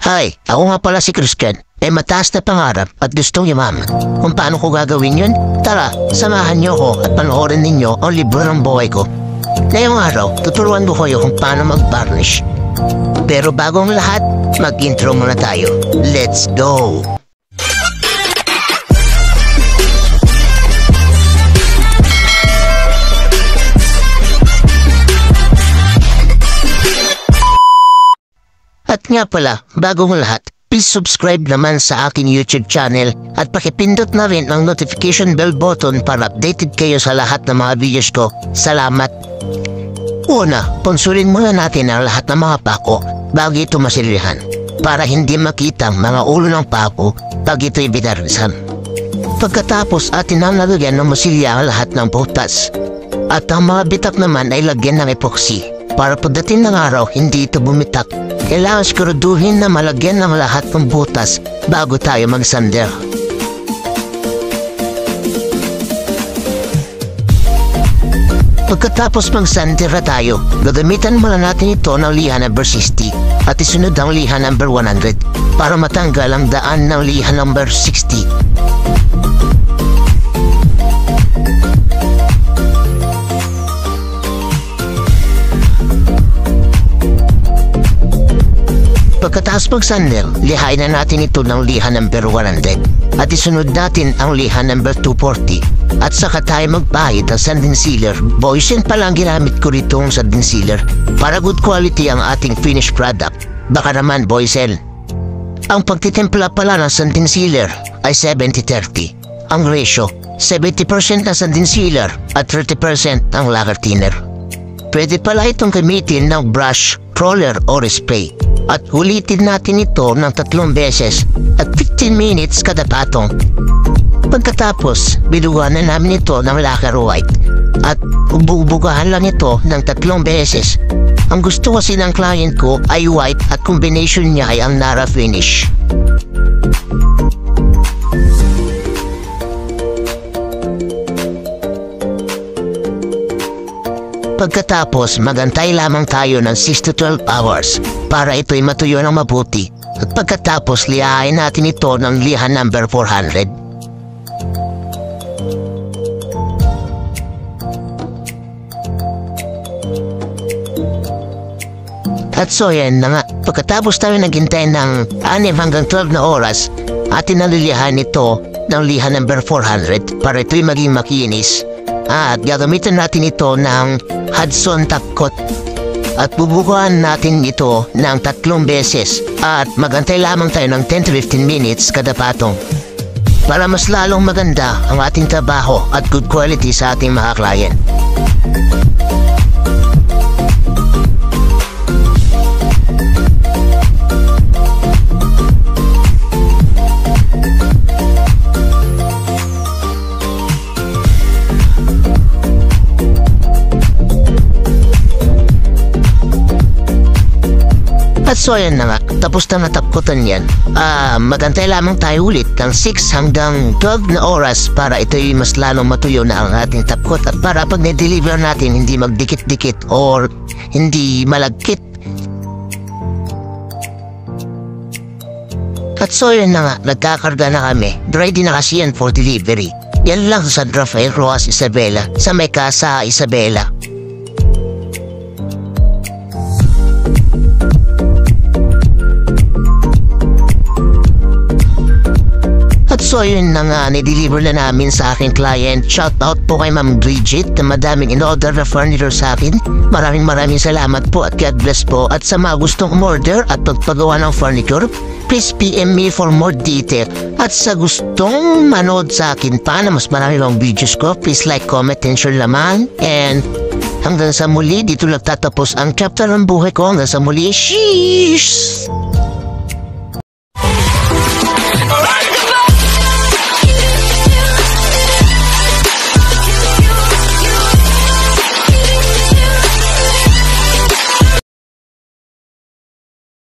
Hi, ako nga pala si Christian. May mataas na pangarap at gustong yumaman. Kung paano ko gagawin yun? Tara, samahan niyo ko at panoorin ninyo ang libro ng buhay ko. Ngayong araw, tuturuan ko kayo kung paano mag-varnish. Pero bago ang lahat, mag-intro muna tayo. Let's go! At nga pala, bago ang lahat, please subscribe naman sa aking YouTube channel at pakipindot na rin ang notification bell button para updated kayo sa lahat ng mga videos ko. Salamat! Una, ponsulin muna natin ang lahat ng mga pako bago ito masilihan para hindi makita ang mga ulo ng pako pag ito'y binarnisan. Pagkatapos atin ang nalagyan ng masilya ang lahat ng butas at ang mga bitak naman ay lagyan ng epoxy para pagdating ng araw hindi ito bumitak. Kailangan siguraduhin na malagyan ng lahat ng butas bago tayo magsander. Pagkatapos magsander na tayo, gagamitan muna natin ito ng liha number 60 at isunod ang liha number 100 para matanggal ang daan ng liha number 60. Pagkatapos magsander, lihain na natin ito ng liha number 100 at isunod natin ang liha number 240 at saka tayo magpahid ng sanding sealer. Boysen pala ang ginamit ko rito ng sanding sealer para good quality ang ating finished product. Baka naman Boysen. Ang pagtitimpla pala ng sanding sealer ay 70-30. Ang ratio, 70% na sanding sealer at 30% ang lacquer thinner. Pwede pala itong gamitin ng brush, roller or spray. At ulitin natin ito ng 3 beses at 15 minutes kada patong. Pagkatapos, bilugan na namin ito ng lacquer white at bubugahan lang ito ng 3 beses. Ang gusto kasi ng client ko ay white at combination niya ay ang Nara finish. Pagkatapos, magantay lamang tayo ng 6 to 12 hours para ito'y matuyo ng mabuti. At pagkatapos, lihain natin ito ng liha number 400. At so yan na nga, pagkatapos tayo naghintay ng 6 hanggang 12 na oras, atin nalilihan ito ng liha number 400 para ito'y maging makinis. At gagamitin natin ito ng Hudson Top Coat at bubukuhan natin ito ng 3 beses at magantay lamang tayo ng 10 to 15 minutes kada patong para mas lalong maganda ang ating trabaho at good quality sa ating mga client. At so yan na nga, tapos na natapkutan yan. Magantay lamang tayo ulit ng 6 hanggang 12 na oras para ito'y mas lalong matuyo na ang ating tapkot at para pag na-deliver natin hindi magdikit-dikit or hindi malagkit. At so yan na nga, nagkakarga na kami. Ready na kasi yan for delivery. Yan lang sa San Rafael, Rojas, Isabela, sa may Casa Isabela. At so yun na nga, ni-deliver na namin sa aking client. Shout out po kay Ma'am Bridget na madaming in-order na furniture sa akin. Maraming salamat po at God bless po. At sa mga gustong umorder at pagpagawa ng furniture, please PM me for more detail. At sa gustong manood sa akin pa na mas marami lang videos ko, please like, comment, and share naman. And hanggang sa muli, dito nagtatapos ang chapter ng buhay ko. Hanggang sa muli, sheesh!